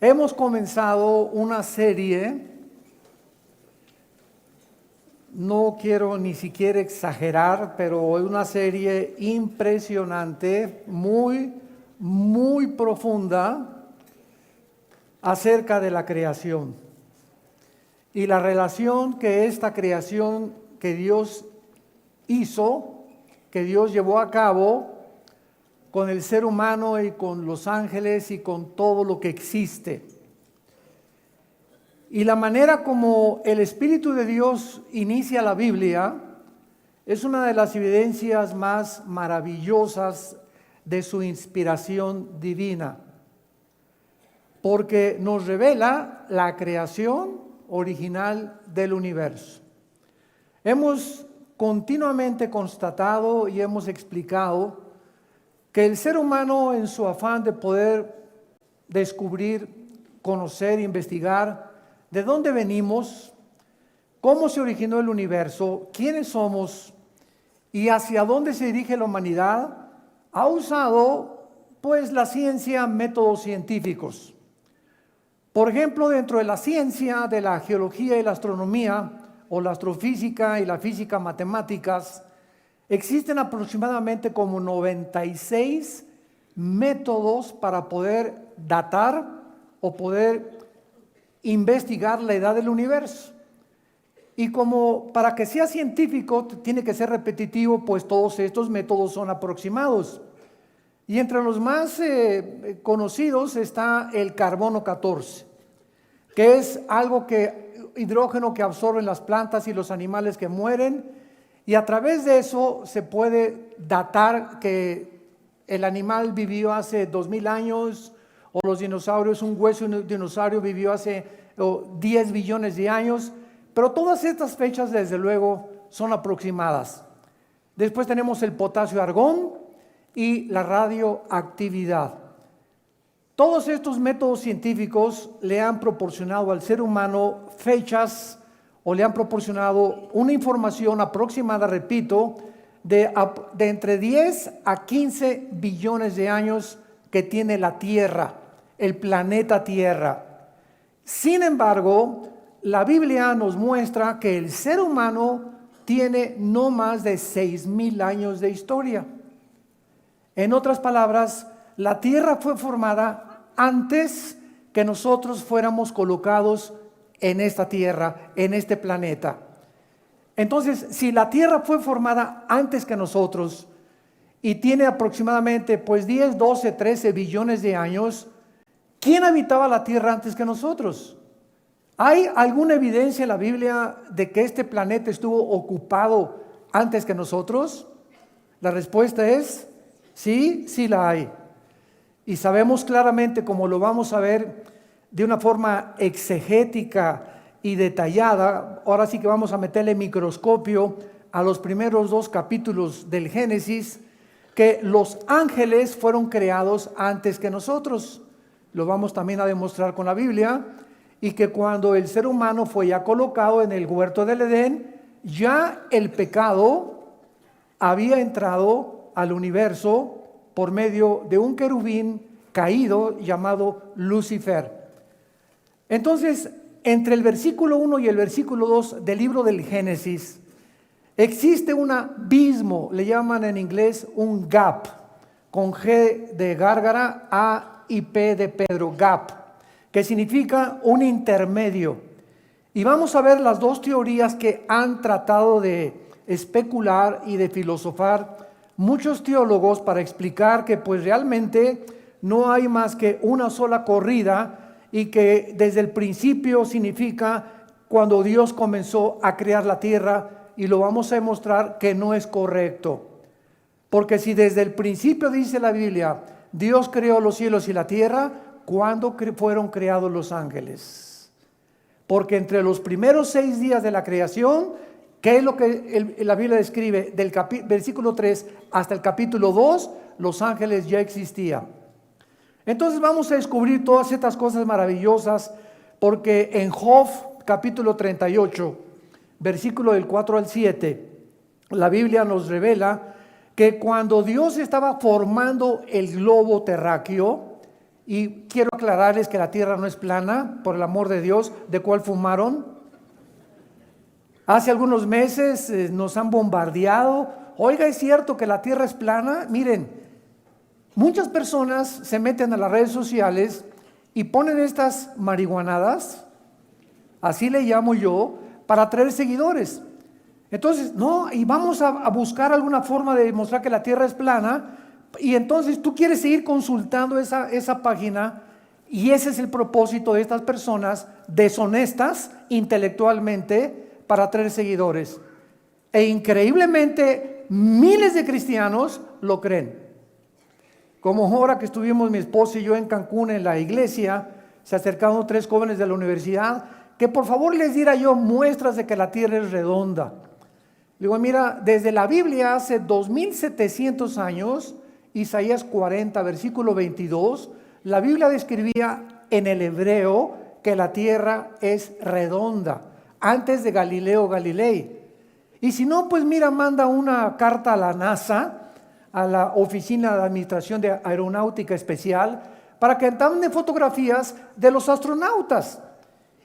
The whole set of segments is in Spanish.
Hemos comenzado una serie, no quiero ni siquiera exagerar, pero es una serie impresionante, muy profunda acerca de la creación y la relación que esta creación que Dios hizo, que Dios llevó a cabo con el ser humano y con los ángeles y con todo lo que existe. Y la manera como el Espíritu de Dios inicia la Biblia es una de las evidencias más maravillosas de su inspiración divina, porque nos revela la creación original del universo. Hemos continuamente constatado y hemos explicado que el ser humano, en su afán de poder descubrir, conocer, investigar de dónde venimos, cómo se originó el universo, quiénes somos y hacia dónde se dirige la humanidad, ha usado pues la ciencia, métodos científicos. Por ejemplo, dentro de la ciencia de la geología y la astronomía, o la astrofísica y la física matemáticas, existen aproximadamente como 96 métodos para poder datar o poder investigar la edad del universo. Y como para que sea científico tiene que ser repetitivo, pues todos estos métodos son aproximados. Y entre los más conocidos está el carbono 14, que es hidrógeno que absorben las plantas y los animales que mueren, y a través de eso se puede datar que el animal vivió hace 2000 años, o los dinosaurios, un hueso de un dinosaurio vivió hace 10 billones de años, pero todas estas fechas desde luego son aproximadas. Después tenemos el potasio-argón y la radioactividad. Todos estos métodos científicos le han proporcionado al ser humano fechas o le han proporcionado una información aproximada, repito, de entre 10 a 15 billones de años que tiene la Tierra, el planeta Tierra. Sin embargo, la Biblia nos muestra que el ser humano tiene no más de 6,000 años de historia. En otras palabras, la Tierra fue formada antes que nosotros fuéramos colocados en esta Tierra, en este planeta. Entonces, si la Tierra fue formada antes que nosotros y tiene aproximadamente 10, 12, 13 billones de años, ¿quién habitaba la Tierra antes que nosotros? ¿Hay alguna evidencia en la Biblia de que este planeta estuvo ocupado antes que nosotros? La respuesta es sí, sí la hay. Y sabemos claramente, como lo vamos a ver de una forma exegética y detallada, ahora sí que vamos a meterle microscopio a los primeros 2 capítulos del Génesis, que los ángeles fueron creados antes que nosotros. Lo vamos también a demostrar con la Biblia, y que cuando el ser humano fue ya colocado en el huerto del Edén, ya el pecado había entrado al universo por medio de un querubín caído llamado Lucifer. Entonces, entre el versículo 1 y el versículo 2 del libro del Génesis, existe un abismo, le llaman en inglés un gap, con G de gárgara, A y P de Pedro, gap, que significa un intermedio. Y vamos a ver las 2 teorías que han tratado de especular y de filosofar muchos teólogos para explicar que pues realmente no hay más que una sola corrida, y que desde el principio significa cuando Dios comenzó a crear la tierra, y lo vamos a demostrar que no es correcto. Porque si desde el principio dice la Biblia, Dios creó los cielos y la tierra, ¿cuándo fueron creados los ángeles? Porque entre los primeros 6 días de la creación, ¿qué es lo que la Biblia describe? Del versículo 3 hasta el capítulo 2, los ángeles ya existían. Entonces vamos a descubrir todas estas cosas maravillosas, porque en Job capítulo 38, versículo del 4 al 7, la Biblia nos revela que cuando Dios estaba formando el globo terráqueo, Y quiero aclararles que la tierra no es plana, por el amor de Dios. ¿De cuál fumaron? Hace algunos meses nos han bombardeado. Oiga, ¿es cierto que la tierra es plana? Miren, muchas personas se meten a las redes sociales y ponen estas marihuanadas, así le llamo yo, para atraer seguidores. Entonces, no, y vamos a buscar alguna forma de demostrar que la tierra es plana. Y entonces tú quieres seguir consultando esa página, y ese es el propósito de estas personas deshonestas intelectualmente para atraer seguidores. E increíblemente miles de cristianos lo creen. Como ahora que estuvimos mi esposa y yo en Cancún en la iglesia, se acercaron 3 jóvenes de la universidad que por favor les diera yo muestras de que la tierra es redonda. Digo, mira, desde la Biblia hace 2700 años, Isaías 40, versículo 22, la Biblia describía en el hebreo que la tierra es redonda, antes de Galileo Galilei. Y si no, pues mira, manda una carta a la NASA, a la Oficina de Administración de Aeronáutica Especial, para que manden fotografías de los astronautas.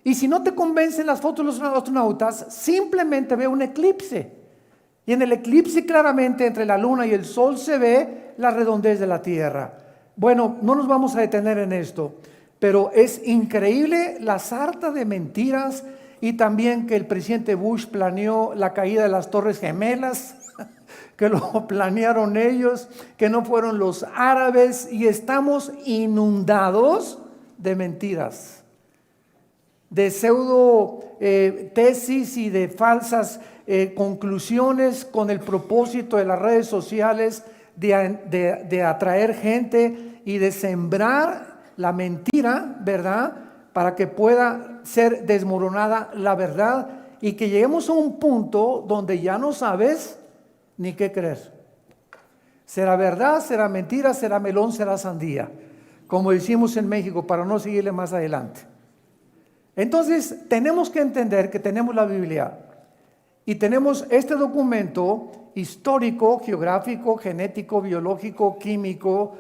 Y si no te convencen las fotos de los astronautas, simplemente ve un eclipse. Y en el eclipse claramente entre la luna y el sol se ve la redondez de la tierra. Bueno, no nos vamos a detener en esto, pero es increíble la sarta de mentiras, y también que el presidente Bush planeó la caída de las Torres Gemelas, que lo planearon ellos, que no fueron los árabes, y estamos inundados de mentiras, de pseudo tesis y de falsas conclusiones con el propósito de las redes sociales de atraer gente y de sembrar la mentira, ¿verdad? Para que pueda ser desmoronada la verdad y que lleguemos a un punto donde ya no sabes ni qué creer. ¿Será verdad? ¿Será mentira? ¿Será melón? ¿Será sandía? Como decimos en México, para no seguirle más adelante. Entonces, tenemos que entender que tenemos la Biblia y tenemos este documento histórico, geográfico, genético, biológico, químico,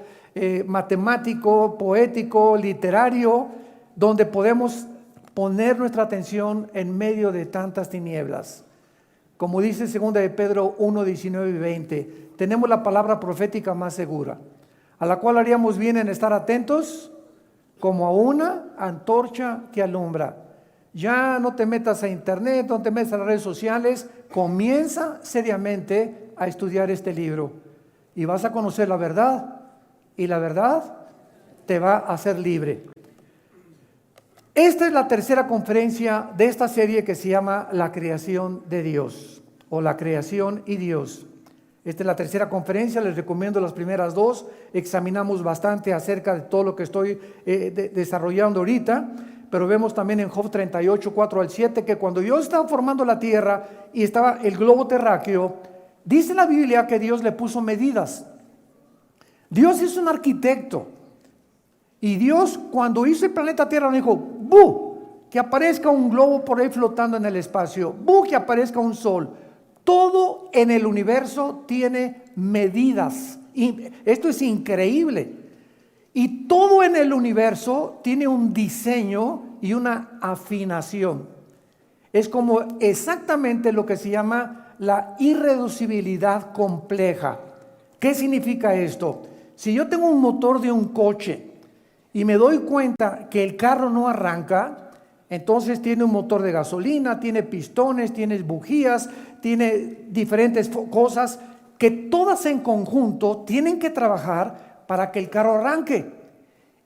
matemático, poético, literario, donde podemos poner nuestra atención en medio de tantas tinieblas. Como dice 2 de Pedro 1, 19 y 20, tenemos la palabra profética más segura, a la cual haríamos bien en estar atentos como a una antorcha que alumbra. Ya no te metas a internet, no te metas a las redes sociales, comienza seriamente a estudiar este libro y vas a conocer la verdad, y la verdad te va a hacer libre. Esta es la tercera conferencia de esta serie que se llama La creación de Dios, o La creación y Dios. Esta es la tercera conferencia, les recomiendo las primeras 2, examinamos bastante acerca de todo lo que estoy desarrollando ahorita, pero vemos también en Job 38, 4 al 7, que cuando Dios estaba formando la tierra y estaba el globo terráqueo, dice la Biblia que Dios le puso medidas. Dios es un arquitecto, y Dios cuando hizo el planeta Tierra no dijo, ¡bu! Que aparezca un globo por ahí flotando en el espacio, ¡bu! Que aparezca un sol. Todo en el universo tiene medidas. Y esto es increíble. Y todo en el universo tiene un diseño y una afinación. Es como exactamente lo que se llama la irreducibilidad compleja. ¿Qué significa esto? Si yo tengo un motor de un coche y me doy cuenta que el carro no arranca, entonces tiene un motor de gasolina, tiene pistones, tiene bujías, tiene diferentes cosas que todas en conjunto tienen que trabajar para que el carro arranque.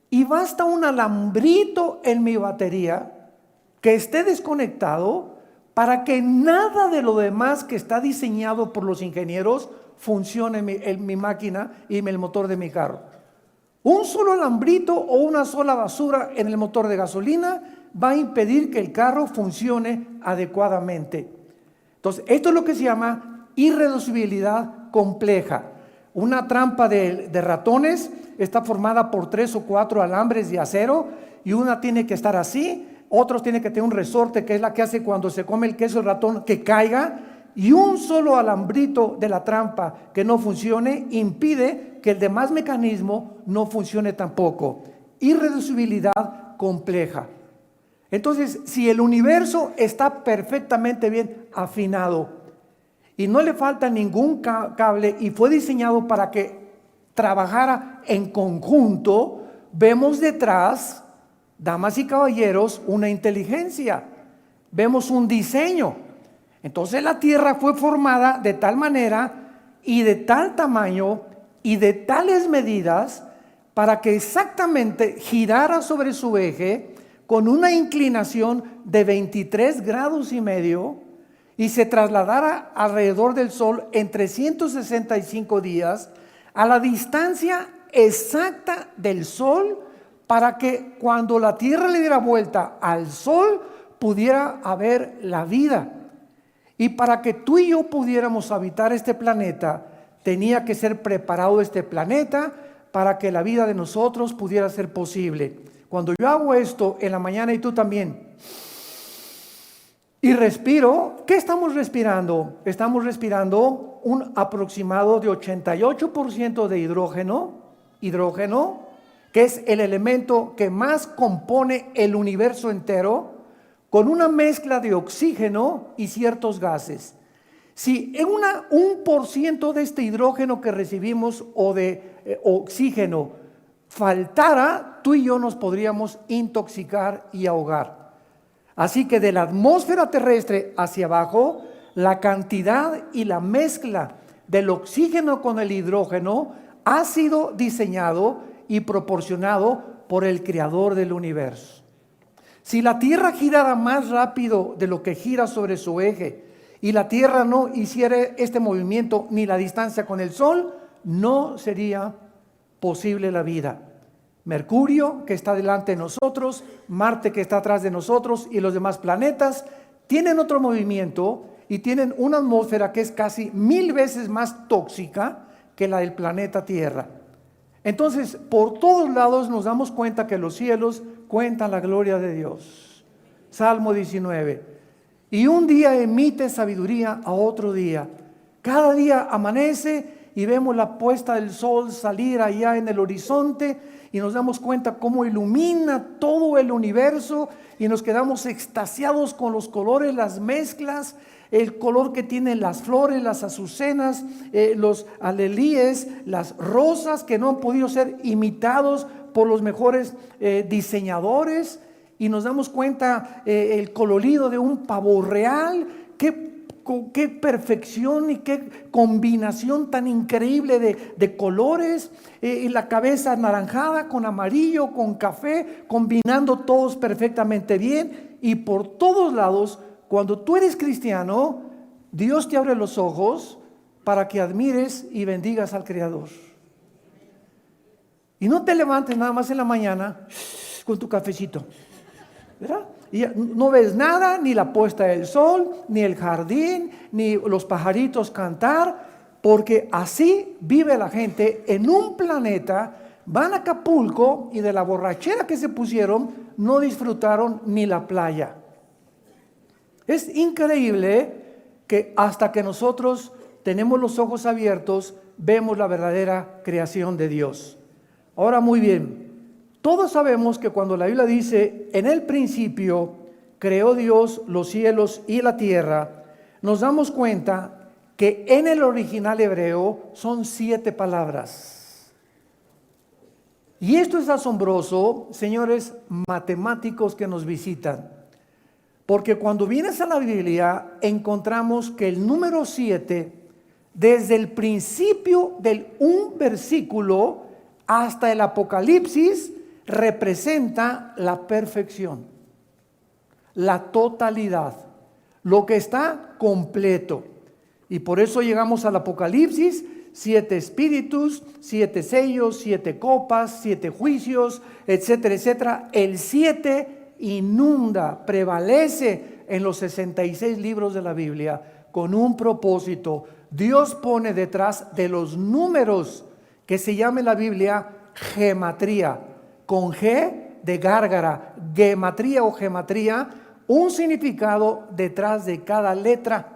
Y basta un alambrito en mi batería que esté desconectado para que nada de lo demás que está diseñado por los ingenieros funcione en mi máquina y en el motor de mi carro. Un solo alambrito o una sola basura en el motor de gasolina va a impedir que el carro funcione adecuadamente. Entonces, esto es lo que se llama irreducibilidad compleja. Una trampa de ratones está formada por 3 o 4 alambres de acero, y una tiene que estar así, otros tienen que tener un resorte, que es la que hace cuando se come el queso el ratón que caiga, y un solo alambrito de la trampa que no funcione impide que el demás mecanismo no funcione tampoco. irreducibilidad compleja. Entonces, si el universo está perfectamente bien afinado y no le falta ningún cable y fue diseñado para que trabajara en conjunto, vemos detrás, damas y caballeros, una inteligencia, vemos un diseño. Entonces la Tierra fue formada de tal manera y de tal tamaño y de tales medidas para que exactamente girara sobre su eje con una inclinación de 23 grados y medio y se trasladara alrededor del Sol en 365 días a la distancia exacta del Sol, para que cuando la Tierra le diera vuelta al Sol pudiera haber la vida. Y para que tú y yo pudiéramos habitar este planeta, tenía que ser preparado este planeta para que la vida de nosotros pudiera ser posible. Cuando yo hago esto en la mañana y tú también, y respiro, ¿qué estamos respirando? Estamos respirando un aproximado de 88% de hidrógeno, que es el elemento que más compone el universo entero, con una mezcla de oxígeno y ciertos gases. Si en 1% de este hidrógeno que recibimos o de oxígeno faltara, tú y yo nos podríamos intoxicar y ahogar. Así que de la atmósfera terrestre hacia abajo, la cantidad y la mezcla del oxígeno con el hidrógeno ha sido diseñado y proporcionado por el Creador del universo. Si la Tierra girara más rápido de lo que gira sobre su eje y la Tierra no hiciera este movimiento ni la distancia con el Sol, no sería posible la vida. Mercurio, que está delante de nosotros, Marte, que está atrás de nosotros, y los demás planetas tienen otro movimiento y tienen una atmósfera que es casi 1000 veces más tóxica que la del planeta Tierra. Entonces, por todos lados nos damos cuenta que los cielos cuentan la gloria de Dios. Salmo 19. Y un día emite sabiduría a otro día. Cada día amanece y vemos la puesta del sol salir allá en el horizonte y nos damos cuenta cómo ilumina todo el universo y nos quedamos extasiados con los colores, las mezclas, el color que tienen las flores, las azucenas, los alelíes, las rosas que no han podido ser imitados por los mejores diseñadores, y nos damos cuenta el colorido de un pavo real. Qué perfección y qué combinación tan increíble de colores, y la cabeza anaranjada con amarillo, con café, combinando todos perfectamente bien. Y por todos lados, cuando tú eres cristiano, Dios te abre los ojos para que admires y bendigas al Creador. Y no te levantes nada más en la mañana con tu cafecito, ¿verdad? Y no ves nada, ni la puesta del sol, ni el jardín, ni los pajaritos cantar, porque así vive la gente en un planeta. Van a Acapulco y de la borrachera que se pusieron no disfrutaron ni la playa. Es increíble que hasta que nosotros tenemos los ojos abiertos, vemos la verdadera creación de Dios. Ahora, muy bien, todos sabemos que cuando la Biblia dice, en el principio creó Dios los cielos y la tierra, nos damos cuenta que en el original hebreo son 7 palabras. Y esto es asombroso, señores matemáticos que nos visitan, porque cuando vienes a la Biblia encontramos que el número 7, desde el principio del un versículo hasta el Apocalipsis, representa la perfección, la totalidad, lo que está completo. Y por eso llegamos al Apocalipsis: 7 espíritus, 7 sellos, 7 copas, 7 juicios, etcétera, etcétera. El 7 inunda, prevalece en los 66 libros de la Biblia con un propósito. Dios pone detrás de los números, que se llama en la Biblia gematría, con G de gárgara, gematría o gematría, un significado detrás de cada letra.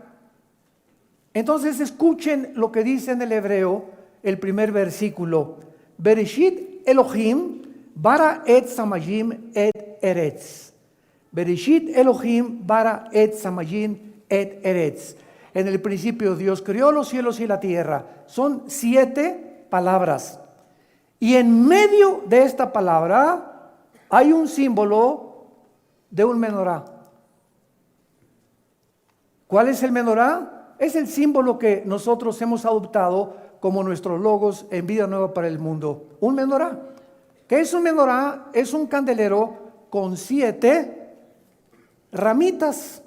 Entonces escuchen lo que dice en el hebreo el primer versículo: Bereshit Elohim bara et samayim et eretz. Bereshit Elohim bara et samayim et eretz. En el principio Dios creó los cielos y la tierra. Son 7 palabras. Y en medio de esta palabra hay un símbolo de un menorá. ¿Cuál es el menorá? Es el símbolo que nosotros hemos adoptado como nuestros logos en Vida Nueva para el Mundo. Un menorá. ¿Qué es un menorá? Es un candelero con 7 ramitas.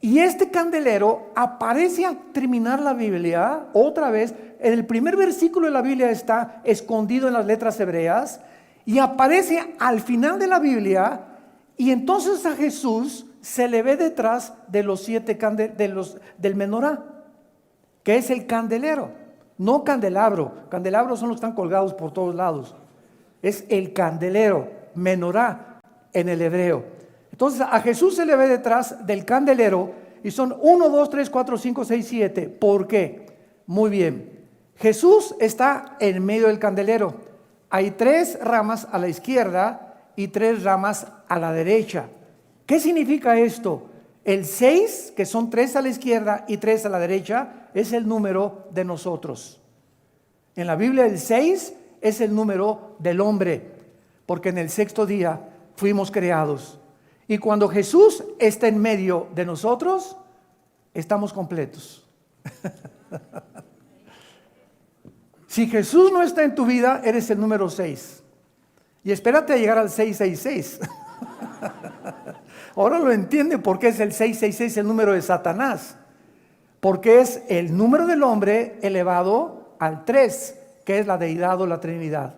Y este candelero aparece al terminar la Biblia, otra vez, en el primer versículo de la Biblia está escondido en las letras hebreas, y aparece al final de la Biblia, y entonces a Jesús se le ve detrás de los 7 del menorá, que es el candelero, no candelabro. Candelabros son los que están colgados por todos lados. Es el candelero, menorá en el hebreo. Entonces a Jesús se le ve detrás del candelero y son 1, 2, 3, 4, 5, 6, 7. ¿Por qué? Muy bien. Jesús está en medio del candelero. Hay 3 ramas a la izquierda y 3 ramas a la derecha. ¿Qué significa esto? El 6, que son 3 a la izquierda y 3 a la derecha, es el número de nosotros. En la Biblia el 6 es el número del hombre, porque en el 6º día fuimos creados. Y cuando Jesús está en medio de nosotros, estamos completos. Si Jesús no está en tu vida, eres el número 6. Y espérate a llegar al 666. Ahora lo entiende por qué es el 666 el número de Satanás. Porque es el número del hombre elevado al 3, que es la deidad o la Trinidad.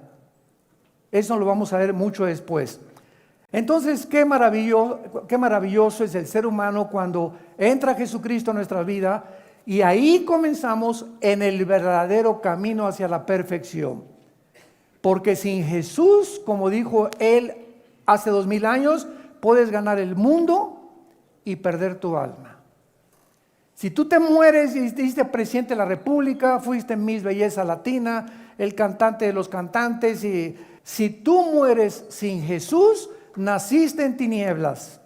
Eso lo vamos a ver mucho después. Entonces, qué maravilloso es el ser humano cuando entra Jesucristo a nuestra vida, y ahí comenzamos en el verdadero camino hacia la perfección. Porque sin Jesús, como dijo él hace 2000 años, puedes ganar el mundo y perder tu alma. Si tú te mueres y fuiste presidente de la República, fuiste Miss Belleza Latina, el cantante de los cantantes, y si tú mueres sin Jesús, naciste en tinieblas,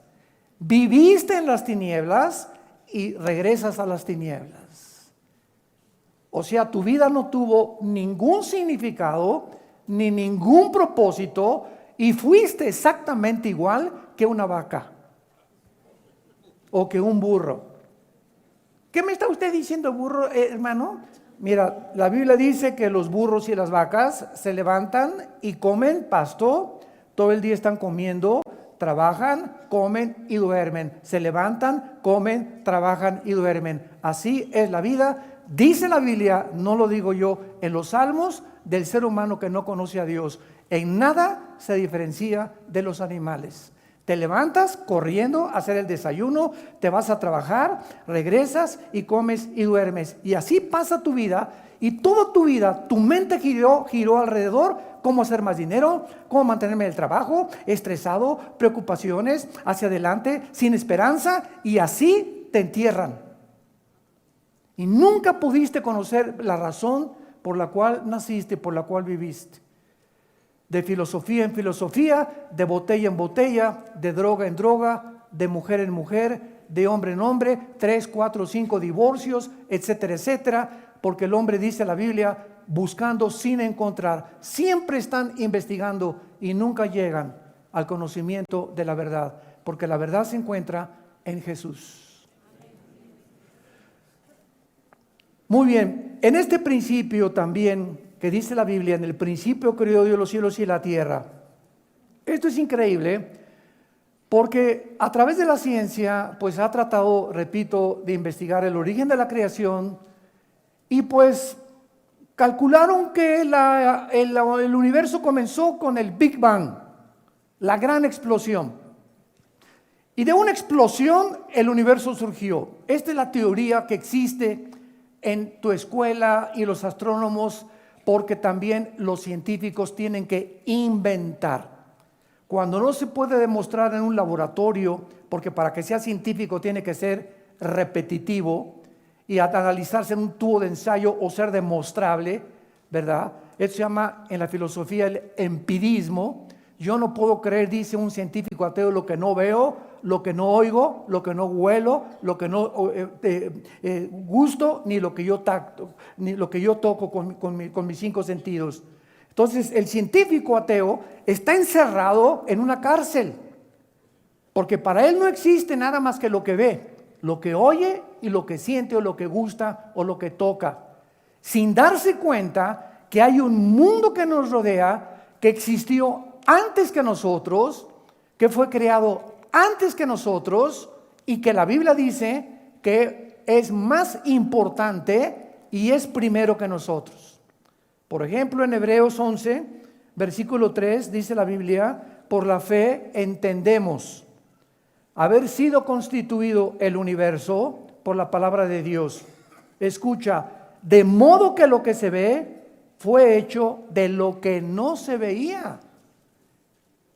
viviste en las tinieblas y regresas a las tinieblas. O sea, tu vida no tuvo ningún significado ni ningún propósito y fuiste exactamente igual que una vaca o que un burro. ¿Qué me está usted diciendo, burro, hermano? Mira, la Biblia dice que los burros y las vacas se levantan y comen pasto. Todo el día están comiendo, trabajan, comen y duermen. Se levantan, comen, trabajan y duermen. Así es la vida. Dice la Biblia, no lo digo yo, en los Salmos, del ser humano que no conoce a Dios. En nada se diferencia de los animales. Te levantas corriendo a hacer el desayuno, te vas a trabajar, regresas y comes y duermes. Y así pasa tu vida, y toda tu vida, tu mente giró alrededor. Cómo hacer más dinero, cómo mantenerme en el trabajo, estresado, preocupaciones, hacia adelante, sin esperanza, y así te entierran. Y nunca pudiste conocer la razón por la cual naciste, por la cual viviste. De filosofía en filosofía, de botella en botella, de droga en droga, de mujer en mujer, de hombre en hombre, 3, 4, 5 divorcios, etcétera, etcétera, porque el hombre, dice la Biblia, buscando sin encontrar. Siempre están investigando y nunca llegan al conocimiento de la verdad, porque la verdad se encuentra en Jesús. Muy bien, en este principio también que dice la Biblia, en el principio creó Dios los cielos y la tierra. Esto es increíble porque a través de la ciencia pues ha tratado, repito, de investigar el origen de la creación, y pues calcularon que el universo comenzó con el Big Bang, la gran explosión. Y de una explosión el universo surgió. Esta es la teoría que existe en tu escuela y los astrónomos, porque también los científicos tienen que inventar. Cuando no se puede demostrar en un laboratorio, porque para que sea científico tiene que ser repetitivo y analizarse en un tubo de ensayo o ser demostrable, ¿verdad? Eso se llama en la filosofía el empirismo. Yo no puedo creer, dice un científico ateo, lo que no veo, lo que no oigo, lo que no huelo, lo que no gusto, ni lo que yo tacto, ni lo que yo toco con mis 5 sentidos. Entonces, el científico ateo está encerrado en una cárcel, porque para él no existe nada más que lo que ve, lo que oye y lo que siente o lo que gusta o lo que toca, sin darse cuenta que hay un mundo que nos rodea, que existió antes que nosotros, que fue creado antes que nosotros y que la Biblia dice que es más importante y es primero que nosotros. Por ejemplo, en Hebreos 11, versículo 3, dice la Biblia: por la fe entendemos haber sido constituido el universo por la palabra de Dios. Escucha, de modo que lo que se ve fue hecho de lo que no se veía.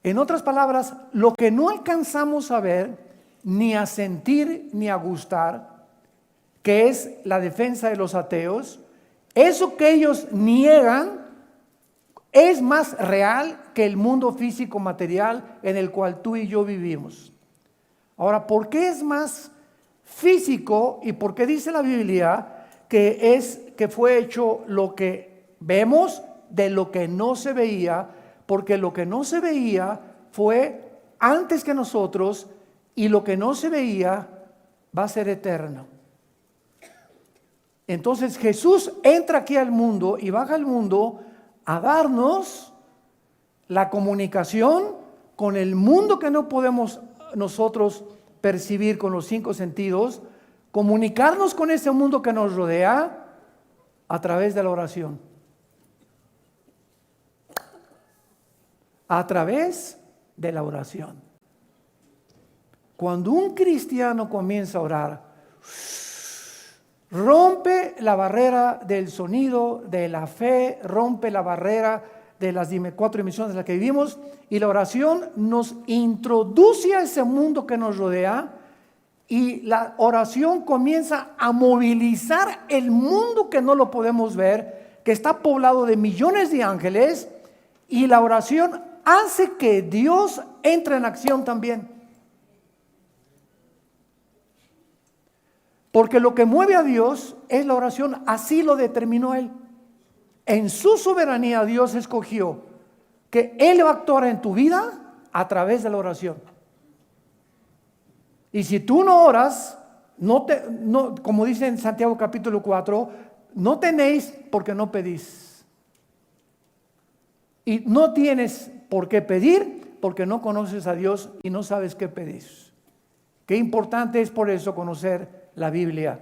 En otras palabras, lo que no alcanzamos a ver, ni a sentir, ni a gustar, que es la defensa de los ateos, eso que ellos niegan es más real que el mundo físico material en el cual tú y yo vivimos. Ahora, ¿por qué es más físico y por qué dice la Biblia que fue hecho lo que vemos de lo que no se veía? Porque lo que no se veía fue antes que nosotros y lo que no se veía va a ser eterno. Entonces Jesús entra aquí al mundo y baja al mundo a darnos la comunicación con el mundo que no podemos nosotros percibir con los 5 sentidos, comunicarnos con ese mundo que nos rodea a través de la oración. A través de la oración. Cuando un cristiano comienza a orar, rompe la barrera del sonido, de la fe, rompe la barrera de las 4 dimensiones en las que vivimos, y la oración nos introduce a ese mundo que nos rodea, y la oración comienza a movilizar el mundo que no lo podemos ver, que está poblado de millones de ángeles, y la oración hace que Dios entre en acción también. Porque lo que mueve a Dios es la oración, así lo determinó Él. En su soberanía Dios escogió que Él va a actuar en tu vida a través de la oración. Y si tú no oras, como dice en Santiago capítulo 4, no tenéis porque no pedís. Y no tienes por qué pedir porque no conoces a Dios y no sabes qué pedís. Qué importante es por eso conocer la Biblia,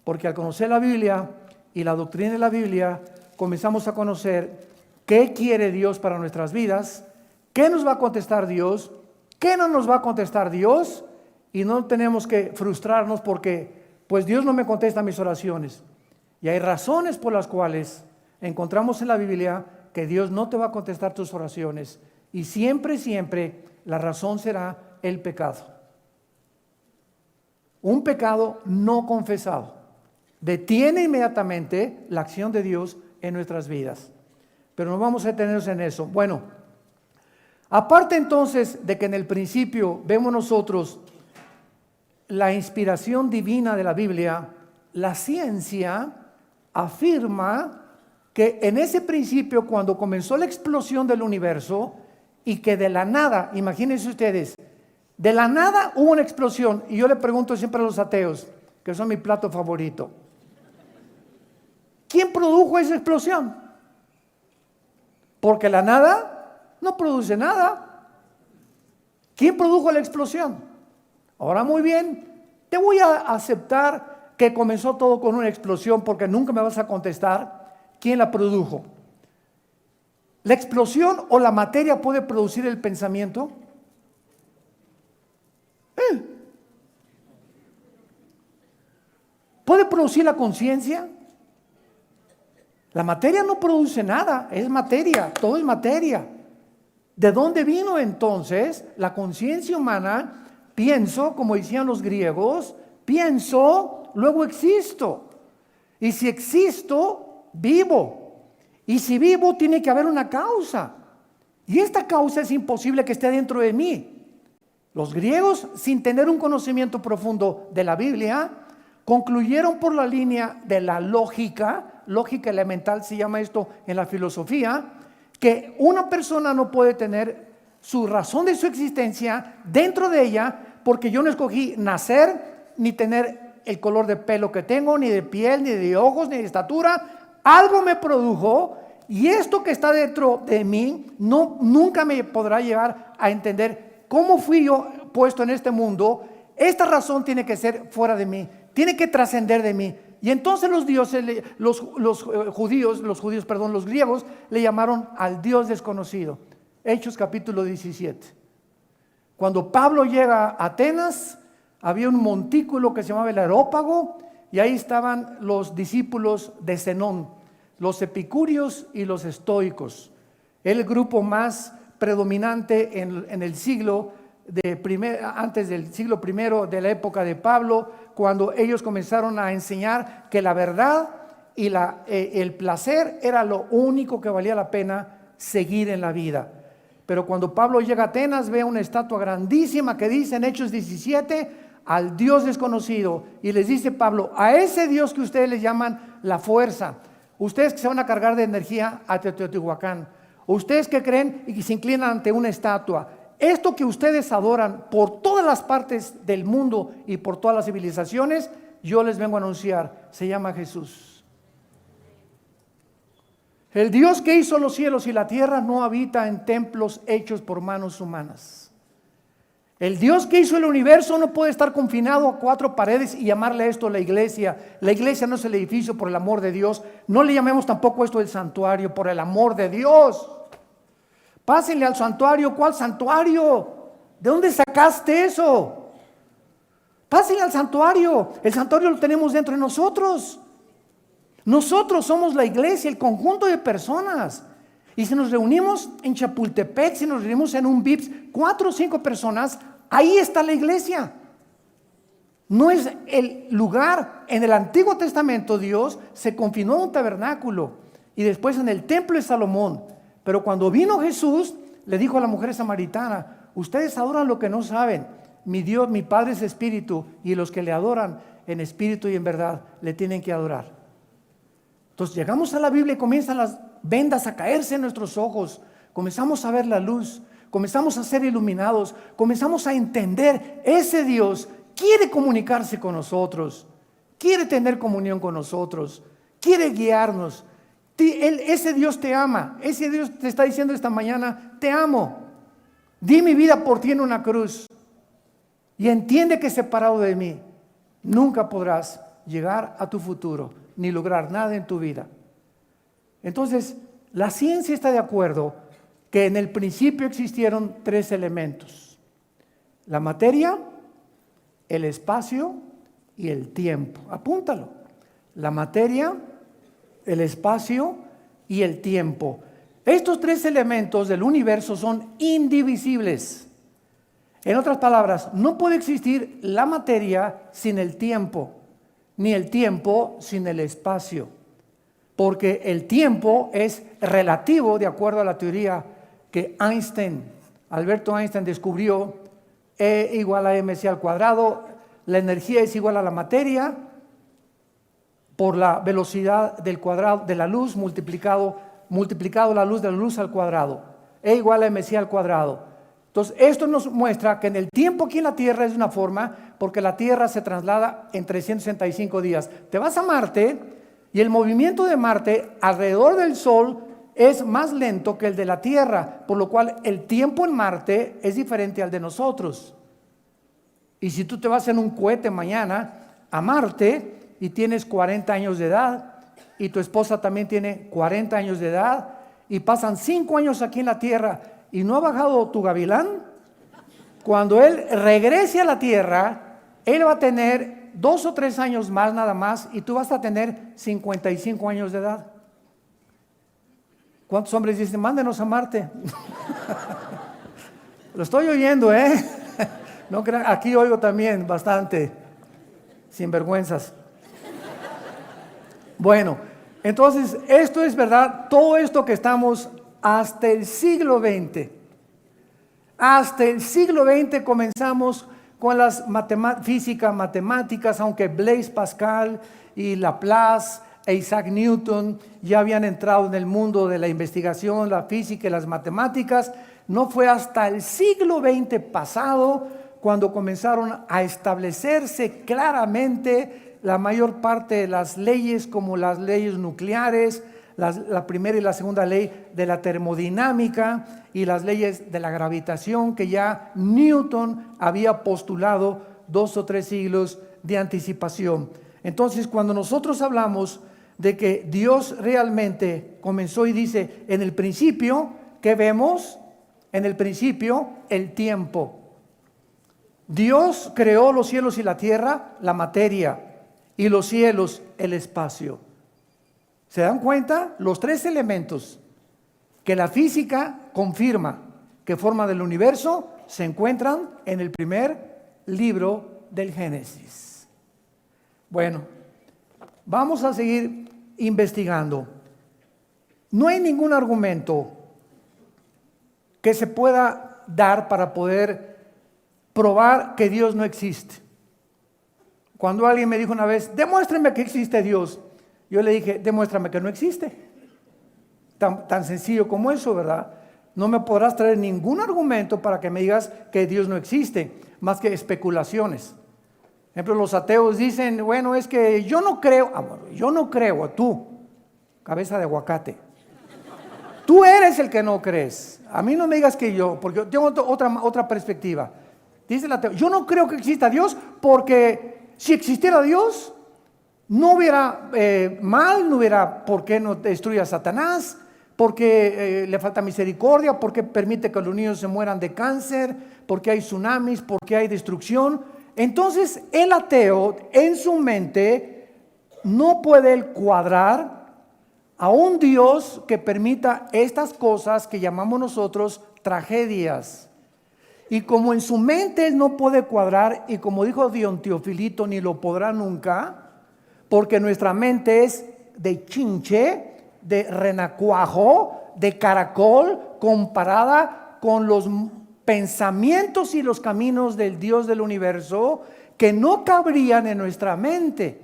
porque al conocer la Biblia y la doctrina de la Biblia, comenzamos a conocer qué quiere Dios para nuestras vidas, qué nos va a contestar Dios, qué no nos va a contestar Dios, y no tenemos que frustrarnos porque pues Dios no me contesta mis oraciones. Y hay razones por las cuales encontramos en la Biblia que Dios no te va a contestar tus oraciones, y siempre la razón será el pecado. Un pecado no confesado detiene inmediatamente la acción de Dios en nuestras vidas. Pero no vamos a detenernos en eso. Bueno, aparte entonces de que en el principio vemos nosotros la inspiración divina de la Biblia, la ciencia afirma que en ese principio, cuando comenzó la explosión del universo, y que de la nada, imagínense ustedes, de la nada hubo una explosión. Y yo le pregunto siempre a los ateos, que son mi plato favorito, ¿quién produjo esa explosión? Porque la nada no produce nada. ¿Quién produjo la explosión? Ahora muy bien, te voy a aceptar que comenzó todo con una explosión, porque nunca me vas a contestar quién la produjo. ¿La explosión o la materia puede producir el pensamiento? ¿Puede producir la conciencia? La materia no produce nada, es materia, todo es materia. ¿De dónde vino entonces la conciencia humana? Pienso, como decían los griegos, pienso, luego existo. Y si existo, vivo. Y si vivo, tiene que haber una causa. Y esta causa es imposible que esté dentro de mí. Los griegos, sin tener un conocimiento profundo de la Biblia, concluyeron por la línea de la lógica elemental se llama esto en la filosofía, que una persona no puede tener su razón de su existencia dentro de ella, porque yo no escogí nacer, ni tener el color de pelo que tengo, ni de piel, ni de ojos, ni de estatura. Algo me produjo, y esto que está dentro de mí nunca me podrá llevar a entender cómo fui yo puesto en este mundo. Esta razón tiene que ser fuera de mí, tiene que trascender de mí. Y entonces los griegos le llamaron al Dios desconocido. Hechos capítulo 17. Cuando Pablo llega a Atenas, había un montículo que se llamaba el Areópago, y ahí estaban los discípulos de Zenón, los epicúreos y los estoicos, el grupo más predominante en el siglo antes del siglo I de la época de Pablo, cuando ellos comenzaron a enseñar que la verdad y el placer era lo único que valía la pena seguir en la vida. Pero cuando Pablo llega a Atenas, ve una estatua grandísima que dice en Hechos 17, al Dios desconocido, y les dice Pablo, a ese Dios que ustedes le llaman la fuerza, ustedes que se van a cargar de energía a Teotihuacán, ustedes que creen y que se inclinan ante una estatua, esto que ustedes adoran por todas las partes del mundo y por todas las civilizaciones, yo les vengo a anunciar, se llama Jesús. El Dios que hizo los cielos y la tierra no habita en templos hechos por manos humanas. El Dios que hizo el universo no puede estar confinado a 4 paredes y llamarle a esto la iglesia. La iglesia no es el edificio, por el amor de Dios. No le llamemos tampoco esto el santuario, por el amor de Dios. Pásenle al santuario. ¿Cuál santuario? ¿De dónde sacaste eso? Pásenle al santuario. El santuario lo tenemos dentro de nosotros. Nosotros somos la iglesia, el conjunto de personas. Y si nos reunimos en Chapultepec, si nos reunimos en un VIPS, 4 o 5 personas, ahí está la iglesia. No es el lugar. En el Antiguo Testamento Dios se confinó en un tabernáculo y después en el templo de Salomón. Pero cuando vino Jesús, le dijo a la mujer samaritana, ustedes adoran lo que no saben. Mi Dios, mi Padre es espíritu, y los que le adoran en espíritu y en verdad le tienen que adorar. Entonces llegamos a la Biblia y comienzan las vendas a caerse en nuestros ojos. Comenzamos a ver la luz, comenzamos a ser iluminados, comenzamos a entender, ese Dios quiere comunicarse con nosotros, quiere tener comunión con nosotros, quiere guiarnos. Ese Dios te ama, ese Dios te está diciendo esta mañana, te amo, di mi vida por ti en una cruz, y entiende que separado de mí nunca podrás llegar a tu futuro ni lograr nada en tu vida. Entonces, la ciencia está de acuerdo que en el principio existieron 3 elementos: la materia, el espacio y el tiempo. Apúntalo: la materia, el espacio y el tiempo. Estos 3 elementos del universo son indivisibles. En otras palabras, no puede existir la materia sin el tiempo, ni el tiempo sin el espacio, porque el tiempo es relativo de acuerdo a la teoría que Alberto Einstein descubrió. E igual a mc al cuadrado. La energía es igual a la materia por la velocidad del cuadrado de la luz multiplicado la luz de la luz al cuadrado. E igual a mc al cuadrado. Entonces esto nos muestra que en el tiempo aquí en la Tierra es de una forma, porque la Tierra se traslada en 365 días. Te vas a Marte y el movimiento de Marte alrededor del Sol es más lento que el de la Tierra, por lo cual el tiempo en Marte es diferente al de nosotros. Y si tú te vas en un cohete mañana a Marte y tienes 40 años de edad y tu esposa también tiene 40 años de edad y pasan 5 años aquí en la Tierra y no ha bajado tu gavilán, cuando él regrese a la Tierra, él va a tener 2 o 3 años más nada más y tú vas a tener 55 años de edad. ¿Cuántos hombres dicen, mándenos a Marte? Lo estoy oyendo, No crean, aquí oigo también bastante sinvergüenzas. Bueno, entonces esto es verdad, todo esto que estamos hasta el siglo XX. Hasta el siglo XX comenzamos con las físicas matemáticas, aunque Blaise Pascal y Laplace e Isaac Newton ya habían entrado en el mundo de la investigación, la física y las matemáticas. No fue hasta el siglo XX pasado cuando comenzaron a establecerse claramente la mayor parte de las leyes, como las leyes nucleares, la primera y la segunda ley de la termodinámica y las leyes de la gravitación que ya Newton había postulado 2 o 3 siglos de anticipación. Entonces, cuando nosotros hablamos de que Dios realmente comenzó y dice, en el principio, ¿qué vemos? En el principio, el tiempo. Dios creó los cielos y la tierra, la materia, y los cielos, el espacio. ¿Se dan cuenta? Los 3 elementos que la física confirma que forman el universo se encuentran en el primer libro del Génesis. Bueno, vamos a seguir investigando. No hay ningún argumento que se pueda dar para poder probar que Dios no existe. Cuando alguien me dijo una vez, demuéstrame que existe Dios, yo le dije, demuéstrame que no existe. Tan sencillo como eso, ¿verdad? No me podrás traer ningún argumento para que me digas que Dios no existe, más que especulaciones. Por ejemplo, los ateos dicen, bueno, es que yo no creo, bueno, yo no creo, tú, cabeza de aguacate. Tú eres el que no crees. A mí no me digas que yo, porque yo tengo otra perspectiva. Dice el ateo, yo no creo que exista Dios porque si existiera Dios, no hubiera mal, no hubiera por qué no destruye a Satanás, porque le falta misericordia, porque permite que los niños se mueran de cáncer, porque hay tsunamis, porque hay destrucción. Entonces el ateo en su mente no puede cuadrar a un Dios que permita estas cosas que llamamos nosotros tragedias. Y como en su mente él no puede cuadrar, y como dijo Dion Teofilito, ni lo podrá nunca, porque nuestra mente es de chinche, de renacuajo, de caracol, comparada con los pensamientos y los caminos del Dios del universo que no cabrían en nuestra mente.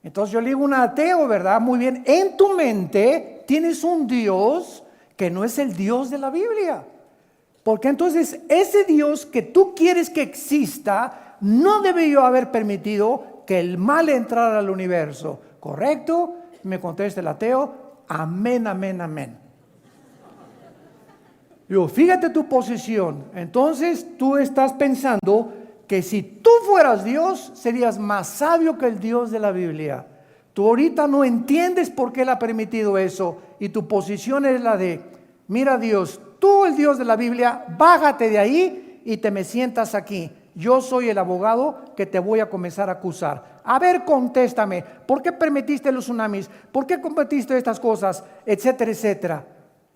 Entonces yo le digo a un ateo, ¿verdad? Muy bien, en tu mente tienes un Dios que no es el Dios de la Biblia. Porque entonces ese Dios que tú quieres que exista no debió haber permitido que el mal entrara al universo. ¿Correcto? Me contesta el ateo, amén, amén, amén. Yo, fíjate tu posición. Entonces tú estás pensando que si tú fueras Dios, serías más sabio que el Dios de la Biblia. Tú ahorita no entiendes por qué Él ha permitido eso, y tu posición es la de, mira Dios, tú el Dios de la Biblia, bájate de ahí y te me sientas aquí. Yo soy el abogado que te voy a comenzar a acusar. A ver, contéstame, ¿por qué permitiste los tsunamis? ¿Por qué permitiste estas cosas? Etcétera, etcétera.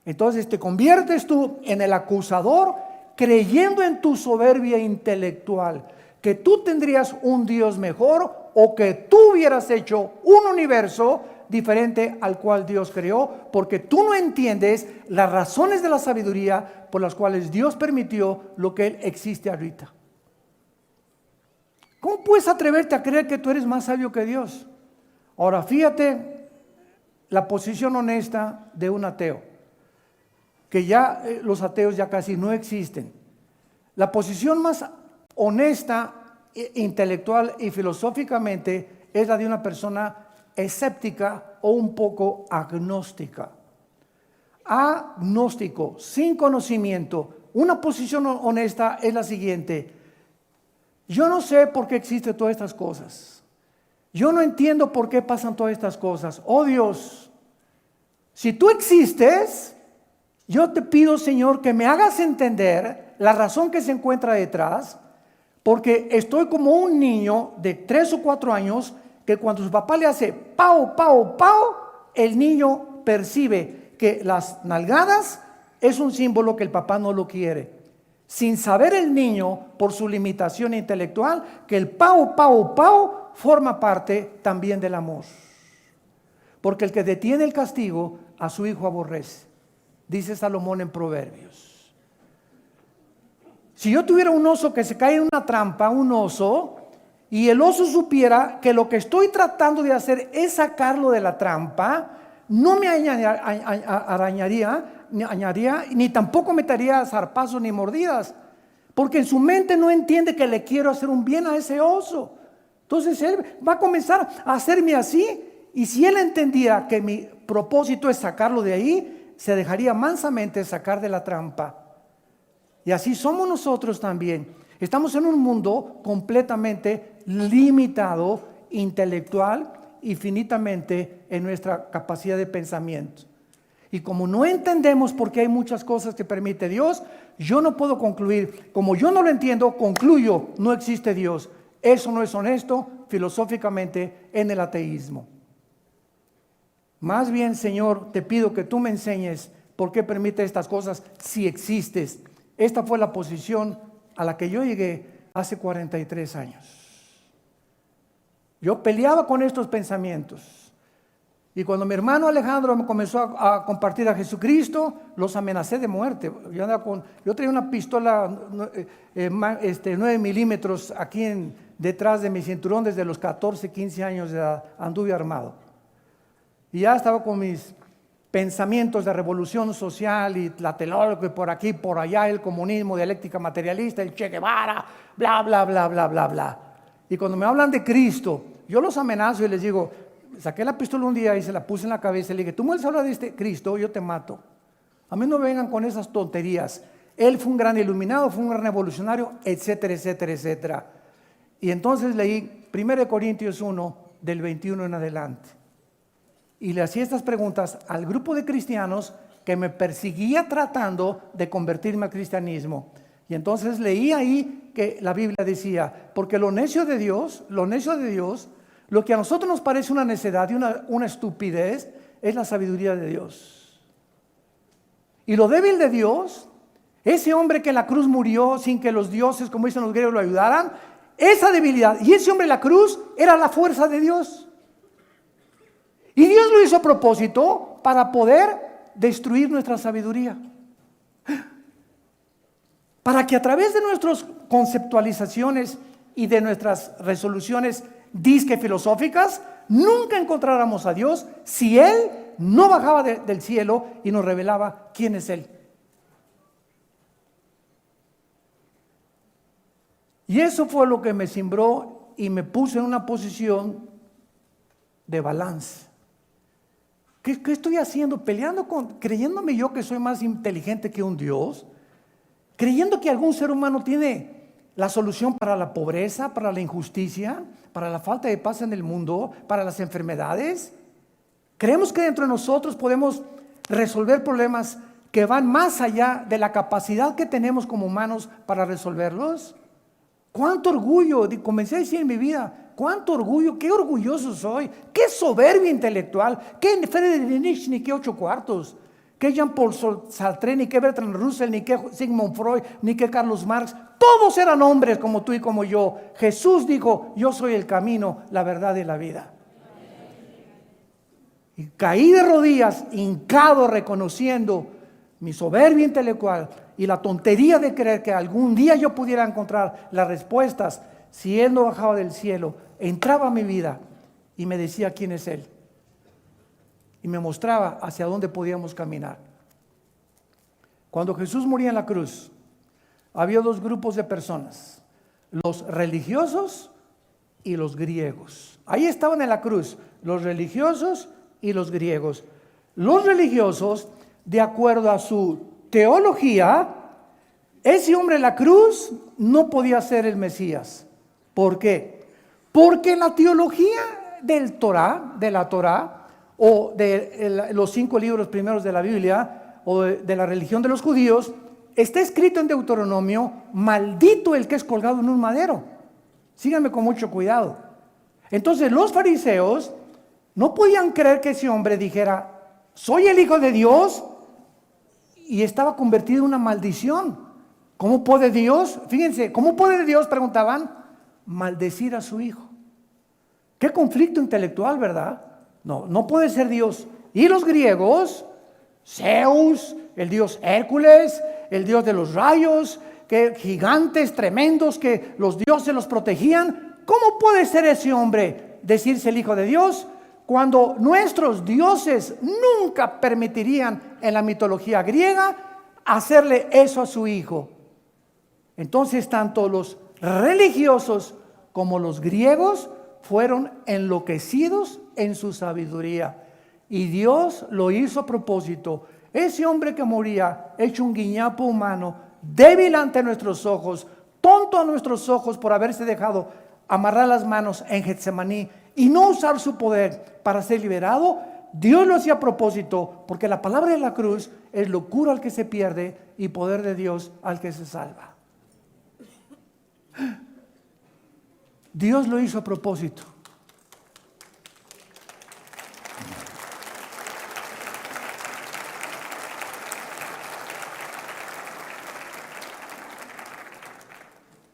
Entonces te conviertes tú en el acusador, creyendo en tu soberbia intelectual, que tú tendrías un Dios mejor o que tú hubieras hecho un universo diferente al cual Dios creó, porque tú no entiendes las razones de la sabiduría por las cuales Dios permitió lo que Él existe ahorita. ¿Cómo puedes atreverte a creer que tú eres más sabio que Dios? Ahora fíjate la posición honesta de un ateo, que ya los ateos ya casi no existen. La posición más honesta, intelectual y filosóficamente es la de una persona escéptica o un poco agnóstica. Agnóstico, sin conocimiento. Una posición honesta es la siguiente: yo no sé por qué existen todas estas cosas. Yo no entiendo por qué pasan todas estas cosas. Oh Dios, si tú existes, yo te pido, Señor, que me hagas entender la razón que se encuentra detrás, porque estoy como un niño de 3 o 4 años que cuando su papá le hace pau, pau, pau, el niño percibe que las nalgadas es un símbolo que el papá no lo quiere. Sin saber el niño, por su limitación intelectual, que el pau, pau, pau forma parte también del amor. Porque el que detiene el castigo a su hijo aborrece. dice Salomón en Proverbios. Si yo tuviera un oso que se cae en una trampa, un oso, y el oso supiera que lo que estoy tratando de hacer es sacarlo de la trampa, no me arañaría, ni tampoco me daría zarpazos ni mordidas, porque en su mente no entiende que le quiero hacer un bien a ese oso. Entonces él va a comenzar a hacerme así, y si él entendiera que mi propósito es sacarlo de ahí, se dejaría mansamente sacar de la trampa. Y así somos nosotros también. Estamos en un mundo completamente limitado, intelectual y finitamente en nuestra capacidad de pensamiento. Y como no entendemos por qué hay muchas cosas que permite Dios, yo no puedo concluir. Como yo no lo entiendo, concluyo, no existe Dios. Eso no es honesto filosóficamente en el ateísmo. Más bien, Señor, te pido que tú me enseñes por qué permite estas cosas si existes. Esta fue la posición a la que yo llegué hace 43 años. Yo peleaba con estos pensamientos. Y cuando mi hermano Alejandro me comenzó a compartir a Jesucristo, los amenacé de muerte. Yo traía una pistola 9 milímetros aquí detrás de mi cinturón desde los 14, 15 años de edad. Anduve armado. Y ya estaba con mis pensamientos de revolución social y Tlatelolco y por aquí, por allá, el comunismo, dialéctica materialista, el Che Guevara, bla, bla, bla, bla, bla, bla. Y cuando me hablan de Cristo, yo los amenazo y les digo, saqué la pistola un día y se la puse en la cabeza y le dije, tú me vas a hablar de este Cristo, yo te mato. A mí no me vengan con esas tonterías. Él fue un gran iluminado, fue un gran revolucionario, etcétera, etcétera, etcétera. Y entonces leí 1 Corintios 1, del 21 en adelante. Y le hacía estas preguntas al grupo de cristianos que me perseguía tratando de convertirme al cristianismo. Y entonces leí ahí que la Biblia decía, porque lo necio de Dios, lo que a nosotros nos parece una necedad y una estupidez, es la sabiduría de Dios. Y lo débil de Dios, ese hombre que en la cruz murió sin que los dioses, como dicen los griegos, lo ayudaran, esa debilidad, y ese hombre en la cruz era la fuerza de Dios. Y Dios lo hizo a propósito para poder destruir nuestra sabiduría. Para que a través de nuestras conceptualizaciones y de nuestras resoluciones disque filosóficas, nunca encontráramos a Dios si Él no bajaba del cielo y nos revelaba quién es Él. Y eso fue lo que me cimbró y me puso en una posición de balance. ¿Qué estoy haciendo? Creyéndome yo que soy más inteligente que un Dios, creyendo que algún ser humano tiene la solución para la pobreza, para la injusticia, para la falta de paz en el mundo, para las enfermedades. Creemos que dentro de nosotros podemos resolver problemas que van más allá de la capacidad que tenemos como humanos para resolverlos. ¡Cuánto orgullo! Comencé a decir en mi vida, ¡cuánto orgullo! ¡Qué orgulloso soy! ¡Qué soberbia intelectual! ¡Qué Friedrich Nietzsche, ni qué 8 cuartos! ¡Qué Jean-Paul Sartre, ni qué Bertrand Russell, ni qué Sigmund Freud, ni qué Carlos Marx! Todos eran hombres como tú y como yo. Jesús dijo, yo soy el camino, la verdad y la vida. Y caí de rodillas, hincado, reconociendo mi soberbia intelectual y la tontería de creer que algún día yo pudiera encontrar las respuestas. Si Él no bajaba del cielo, entraba a mi vida y me decía quién es Él. Y me mostraba hacia dónde podíamos caminar. Cuando Jesús moría en la cruz, había 2 grupos de personas, los religiosos y los griegos. Ahí estaban en la cruz, los religiosos y los griegos. Los religiosos, de acuerdo a su teología, ese hombre en la cruz no podía ser el Mesías. ¿Por qué? Porque en la teología de la Torá, o de los 5 libros primeros de la Biblia, o de la religión de los judíos, está escrito en Deuteronomio, maldito el que es colgado en un madero. Síganme con mucho cuidado. Entonces los fariseos no podían creer que ese hombre dijera, soy el Hijo de Dios, y estaba convertido en una maldición. ¿Cómo puede Dios? Fíjense, ¿cómo puede Dios? Preguntaban, maldecir a su Hijo. Qué conflicto intelectual, ¿verdad? No puede ser Dios. Y los griegos Zeus, el dios Hércules, el dios de los rayos, que gigantes tremendos que los dioses los protegían. ¿Cómo puede ser ese hombre decirse el Hijo de Dios cuando nuestros dioses nunca permitirían en la mitología griega hacerle eso a su hijo? Entonces tanto los religiosos como los griegos fueron enloquecidos en su sabiduría, y Dios lo hizo a propósito. Ese hombre que moría hecho un guiñapo humano, débil ante nuestros ojos, tonto a nuestros ojos por haberse dejado amarrar las manos en Getsemaní y no usar su poder para ser liberado, Dios lo hacía a propósito, porque la palabra de la cruz es locura al que se pierde y poder de Dios al que se salva. Dios lo hizo a propósito.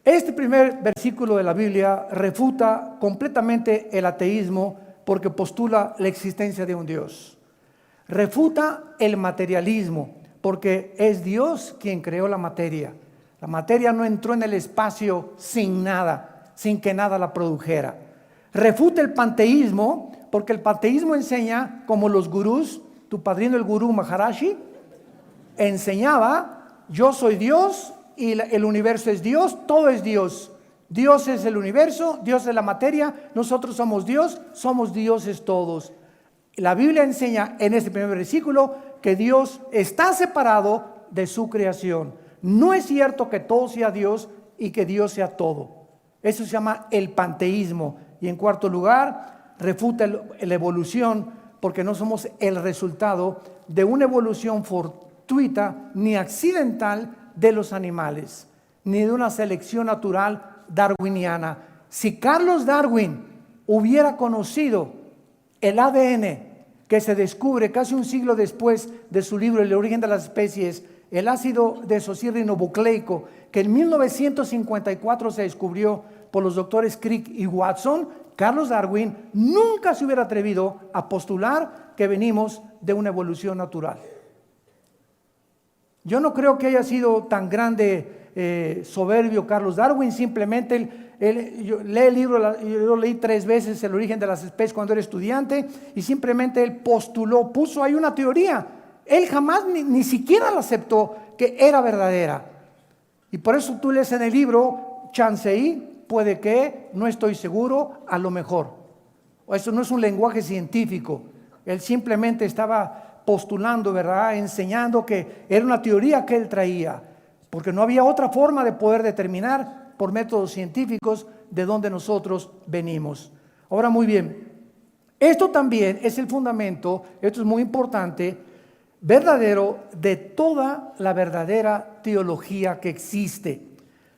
Este primer versículo de la Biblia refuta completamente el ateísmo porque postula la existencia de un Dios. Refuta el materialismo porque es Dios quien creó la materia. La materia no entró en el espacio sin nada, sin que nada la produjera. Refuta el panteísmo porque el panteísmo enseña, como los gurús, tu padrino el gurú Maharaji enseñaba: yo soy Dios y el universo es Dios, todo es Dios. Dios es el universo, Dios es la materia, nosotros somos Dios, somos dioses todos. La Biblia enseña en este primer versículo que Dios está separado de su creación. No es cierto que todo sea Dios y que Dios sea todo. Eso se llama el panteísmo. Y en cuarto lugar, refuta la evolución, porque no somos el resultado de una evolución fortuita ni accidental de los animales, ni de una selección natural darwiniana. Si Carlos Darwin hubiera conocido el ADN que se descubre casi un siglo después de su libro El origen de las especies, el ácido desoxirribonucleico, que en 1954 se descubrió por los doctores Crick y Watson, Carlos Darwin nunca se hubiera atrevido a postular que venimos de una evolución natural. Yo no creo que haya sido tan grande soberbio Carlos Darwin. Simplemente yo leí el libro, yo lo leí 3 veces, El origen de las especies, cuando era estudiante, y simplemente él postuló, puso ahí una teoría. Él jamás ni siquiera la aceptó que era verdadera. Y por eso tú lees en el libro, chance puede que, no estoy seguro, a lo mejor. Eso no es un lenguaje científico. Él simplemente estaba postulando, ¿verdad?, enseñando que era una teoría que él traía, porque no había otra forma de poder determinar por métodos científicos de dónde nosotros venimos. Ahora, muy bien, esto también es el fundamento, esto es muy importante, verdadero de toda la verdadera teología que existe,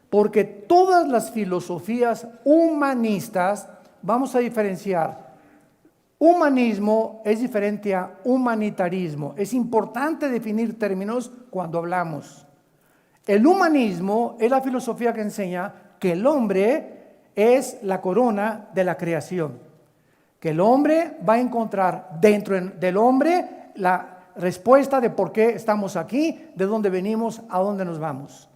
porque todas las filosofías humanistas, vamos a diferenciar. Humanismo es diferente a humanitarismo. Es importante definir términos cuando hablamos. El humanismo es la filosofía que enseña que el hombre es la corona de la creación, que el hombre va a encontrar dentro del hombre la respuesta de por qué estamos aquí, de dónde venimos, a dónde nos vamos.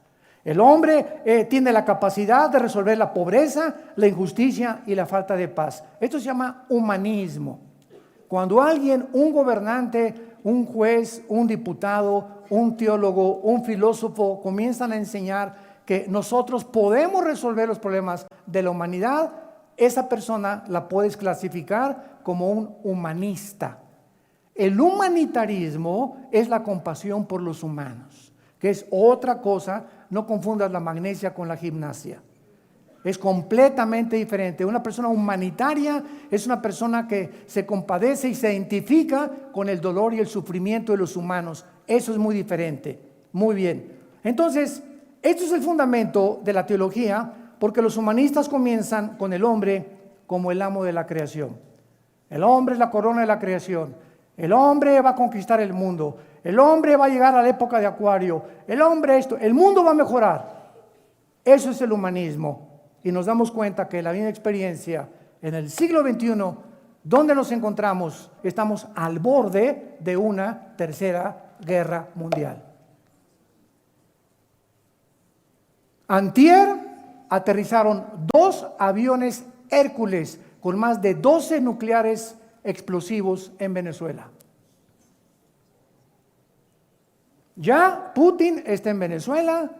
El hombre tiene la capacidad de resolver la pobreza, la injusticia y la falta de paz. Esto se llama humanismo. Cuando alguien, un gobernante, un juez, un diputado, un teólogo, un filósofo comienzan a enseñar que nosotros podemos resolver los problemas de la humanidad, esa persona la puedes clasificar como un humanista. El humanitarismo es la compasión por los humanos, que es otra cosa. No confundas la magnesia con la gimnasia. Es completamente diferente. Una persona humanitaria es una persona que se compadece y se identifica con el dolor y el sufrimiento de los humanos. Eso es muy diferente. Muy bien. Entonces, esto es el fundamento de la teología, porque los humanistas comienzan con el hombre como el amo de la creación. El hombre es la corona de la creación. El hombre va a conquistar el mundo. El hombre va a llegar a la época de Acuario. El hombre el mundo va a mejorar. Eso es el humanismo. Y nos damos cuenta que la misma experiencia en el siglo XXI, donde nos encontramos, estamos al borde de una tercera Guerra Mundial. Antier aterrizaron 2 aviones Hércules con más de 12 nucleares explosivos en Venezuela. Ya Putin está en Venezuela.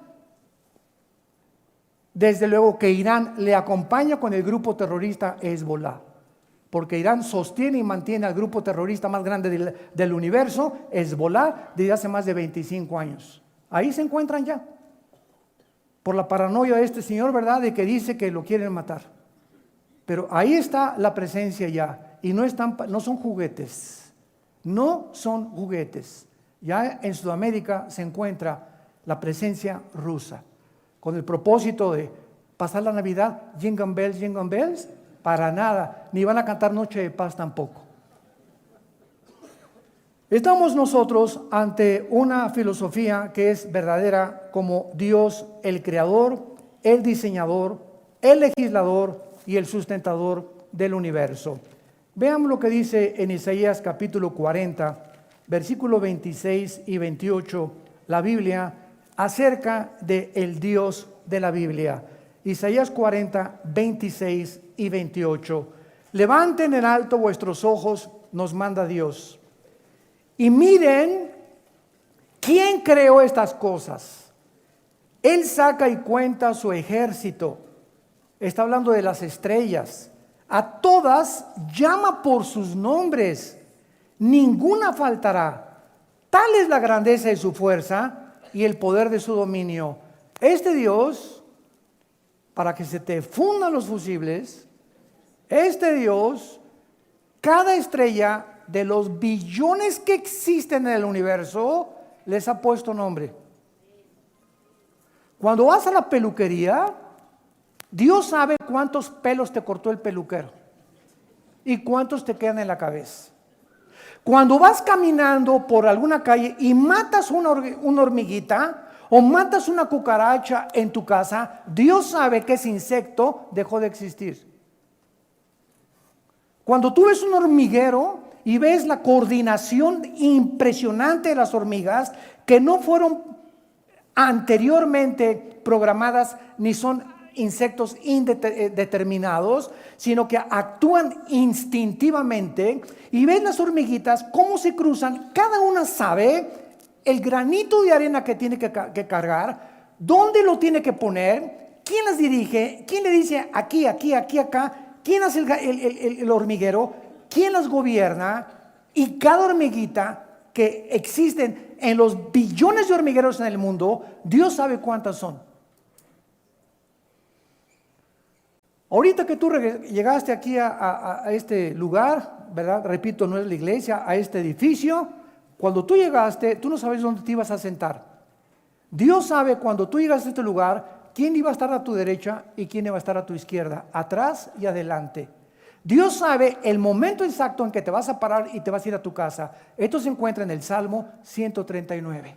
Desde luego que Irán le acompaña con el grupo terrorista Hezbollah, porque Irán sostiene y mantiene al grupo terrorista más grande del universo, Hezbollah, desde hace más de 25 años. Ahí se encuentran ya, por la paranoia de este señor, ¿verdad?, de que dice que lo quieren matar. Pero ahí está la presencia ya, y no son juguetes, no son juguetes. Ya en Sudamérica se encuentra la presencia rusa, con el propósito de pasar la Navidad, jingle bells, para nada, ni van a cantar Noche de Paz tampoco. Estamos nosotros ante una filosofía que es verdadera como Dios, el creador, el diseñador, el legislador y el sustentador del universo. Veamos lo que dice en Isaías capítulo 40, versículos 26 y 28, la Biblia, acerca del Dios de la Biblia. Isaías 40, 26 y 28. Levanten en alto vuestros ojos, nos manda Dios, y miren quién creó estas cosas. Él saca y cuenta su ejército. Está hablando de las estrellas. A todas llama por sus nombres. Ninguna faltará. Tal es la grandeza de su fuerza y el poder de su dominio. Este Dios, para que se te fundan los fusibles, este Dios, cada estrella de los billones que existen en el universo, les ha puesto nombre. Cuando vas a la peluquería, Dios sabe cuántos pelos te cortó el peluquero y cuántos te quedan en la cabeza. Cuando vas caminando por alguna calle y matas una hormiguita o matas una cucaracha en tu casa, Dios sabe que ese insecto dejó de existir. Cuando tú ves un hormiguero y ves la coordinación impresionante de las hormigas que no fueron anteriormente programadas ni son insectos indeterminados, sino que actúan instintivamente, y ves las hormiguitas cómo se cruzan, cada una sabe el granito de arena que tiene que cargar, dónde lo tiene que poner, quién las dirige, quién le dice aquí, aquí, aquí, acá, quién hace el hormiguero, quién las gobierna, y cada hormiguita que existen en los billones de hormigueros en el mundo, Dios sabe cuántas son. Ahorita que tú llegaste aquí a este lugar, ¿verdad? Repito, no es la iglesia, a este edificio. Cuando tú llegaste, tú no sabes dónde te ibas a sentar. Dios sabe cuando tú llegaste a este lugar, quién iba a estar a tu derecha y quién iba a estar a tu izquierda, atrás y adelante. Dios sabe el momento exacto en que te vas a parar y te vas a ir a tu casa. Esto se encuentra en el Salmo 139.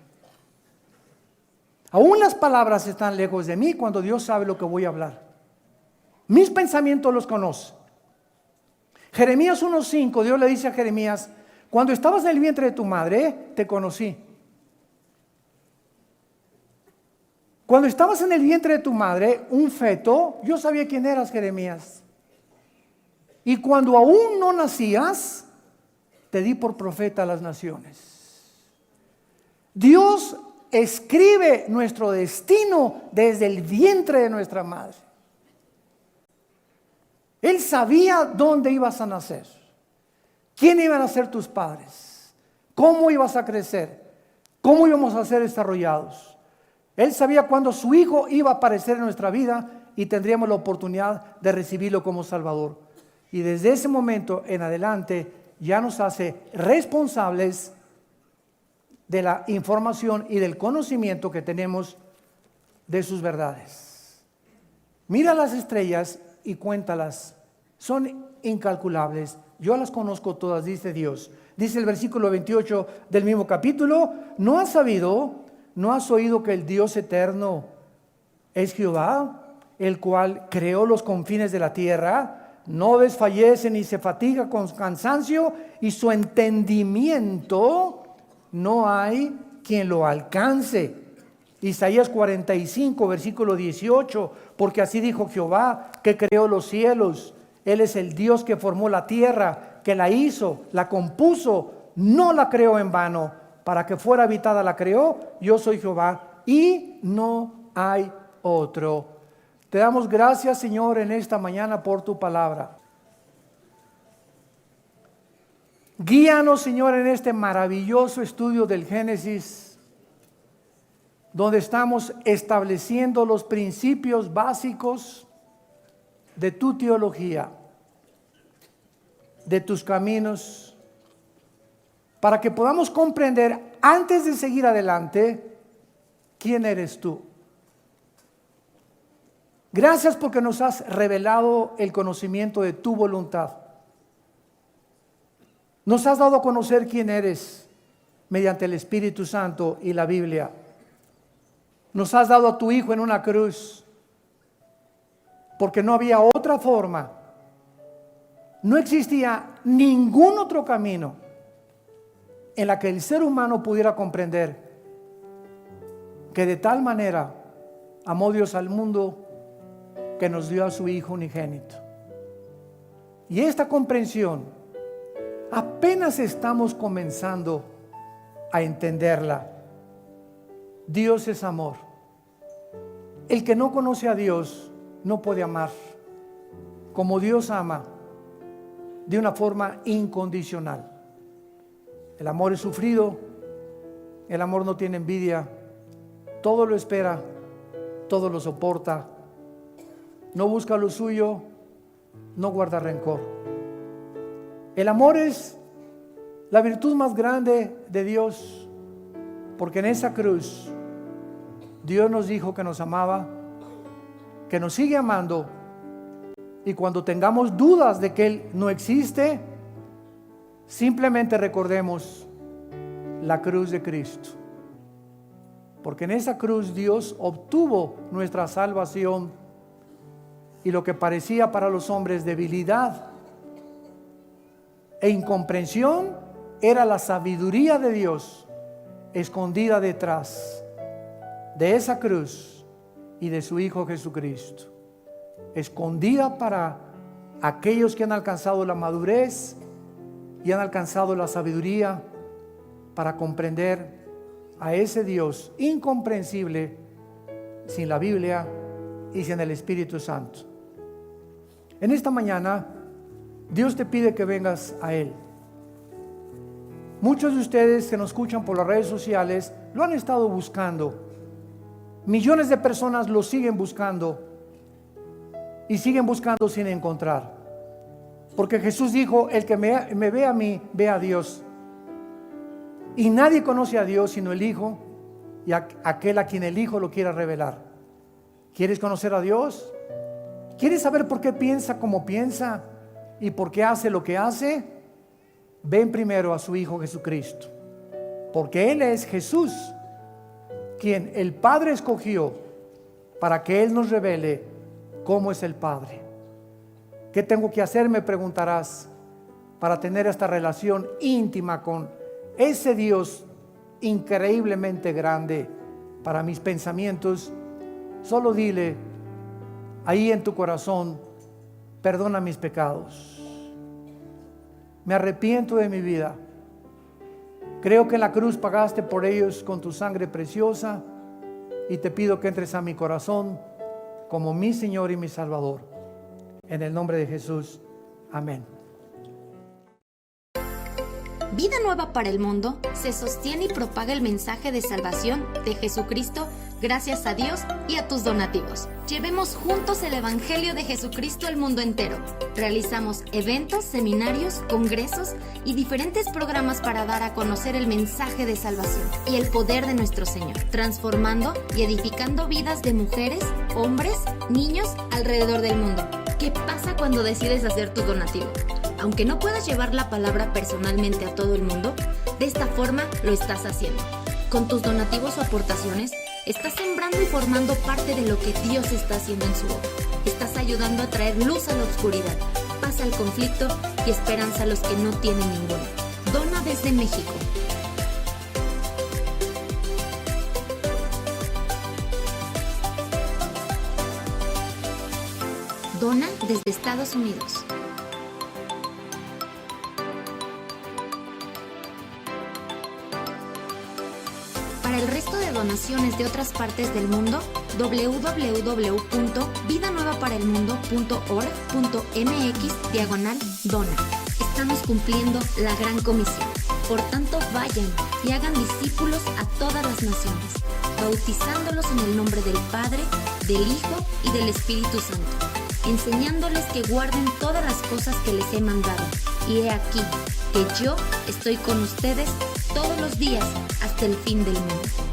Aún las palabras están lejos de mí cuando Dios sabe lo que voy a hablar. Mis pensamientos los conoce. Jeremías 1:5, Dios le dice a Jeremías: cuando estabas en el vientre de tu madre, te conocí. Cuando estabas en el vientre de tu madre, un feto, yo sabía quién eras, Jeremías. Y cuando aún no nacías, te di por profeta a las naciones. Dios escribe nuestro destino desde el vientre de nuestra madre. Él sabía dónde ibas a nacer, quién iban a ser tus padres, cómo ibas a crecer, cómo íbamos a ser desarrollados. Él sabía cuándo su hijo iba a aparecer en nuestra vida y tendríamos la oportunidad de recibirlo como Salvador. Y desde ese momento en adelante ya nos hace responsables de la información y del conocimiento que tenemos de sus verdades. Mira las estrellas y cuéntalas, son incalculables, yo las conozco todas, dice Dios. Dice el versículo 28 del mismo capítulo: ¿no has sabido, no has oído que el Dios eterno es Jehová, el cual creó los confines de la tierra? No desfallece ni se fatiga con cansancio, y su entendimiento no hay quien lo alcance. Isaías 45, versículo 18, porque así dijo Jehová, que creó los cielos. Él es el Dios que formó la tierra, que la hizo, la compuso, no la creó en vano. Para que fuera habitada la creó, yo soy Jehová y no hay otro. Te damos gracias, Señor, en esta mañana por tu palabra. Guíanos, Señor, en este maravilloso estudio del Génesis, donde estamos estableciendo los principios básicos de tu teología, de tus caminos, para que podamos comprender, antes de seguir adelante, quién eres tú. Gracias porque nos has revelado el conocimiento de tu voluntad. Nos has dado a conocer quién eres mediante el Espíritu Santo y la Biblia. Nos has dado a tu Hijo en una cruz, porque no había otra forma. No existía ningún otro camino en la que el ser humano pudiera comprender que de tal manera amó Dios al mundo que nos dio a su Hijo unigénito. Y esta comprensión apenas estamos comenzando a entenderla. Dios es amor. El que no conoce a Dios no puede amar como Dios ama, de una forma incondicional. El amor es sufrido, el amor no tiene envidia, todo lo espera, todo lo soporta, no busca lo suyo, no guarda rencor. El amor es la virtud más grande de Dios, porque en esa cruz Dios nos dijo que nos amaba, que nos sigue amando, y cuando tengamos dudas de que Él no existe, simplemente recordemos la cruz de Cristo, porque en esa cruz Dios obtuvo nuestra salvación, y lo que parecía para los hombres debilidad e incomprensión era la sabiduría de Dios escondida detrás de esa cruz y de su Hijo Jesucristo, escondida para aquellos que han alcanzado la madurez y han alcanzado la sabiduría para comprender a ese Dios incomprensible sin la Biblia y sin el Espíritu Santo. En esta mañana Dios te pide que vengas a Él. Muchos de ustedes que nos escuchan por las redes sociales lo han estado buscando. Millones de personas lo siguen buscando y siguen buscando sin encontrar. Porque Jesús dijo, el que me ve a mí, ve a Dios. Y nadie conoce a Dios sino el Hijo y aquel a quien el Hijo lo quiera revelar. ¿Quieres conocer a Dios? ¿Quieres saber por qué piensa como piensa y por qué hace lo que hace? Ven primero a su Hijo Jesucristo, porque Él es Jesús, quien el Padre escogió para que Él nos revele cómo es el Padre. ¿Qué tengo que hacer?, me preguntarás, para tener esta relación íntima con ese Dios increíblemente grande para mis pensamientos. Solo dile ahí en tu corazón, perdona mis pecados, me arrepiento de mi vida, creo que en la cruz pagaste por ellos con tu sangre preciosa y te pido que entres a mi corazón como mi Señor y mi Salvador, en el nombre de Jesús, amén. Vida Nueva para el Mundo se sostiene y propaga el mensaje de salvación de Jesucristo gracias a Dios y a tus donativos. Llevemos juntos el Evangelio de Jesucristo al mundo entero. Realizamos eventos, seminarios, congresos y diferentes programas para dar a conocer el mensaje de salvación y el poder de nuestro Señor, transformando y edificando vidas de mujeres, hombres, niños alrededor del mundo. ¿Qué pasa cuando decides hacer tu donativo? Aunque no puedas llevar la palabra personalmente a todo el mundo, de esta forma lo estás haciendo. Con tus donativos o aportaciones, estás sembrando y formando parte de lo que Dios está haciendo en su obra. Estás ayudando a traer luz a la oscuridad, paz al conflicto y esperanza a los que no tienen ninguna. Dona desde México. Dona desde Estados Unidos. Para el resto de donaciones de otras partes del mundo, www.vidanuevaparelmundo.org.mx/dona. Estamos cumpliendo la gran comisión. Por tanto, vayan y hagan discípulos a todas las naciones, bautizándolos en el nombre del Padre, del Hijo y del Espíritu Santo, enseñándoles que guarden todas las cosas que les he mandado. Y he aquí que yo estoy con ustedes todos los días hasta el fin del mundo.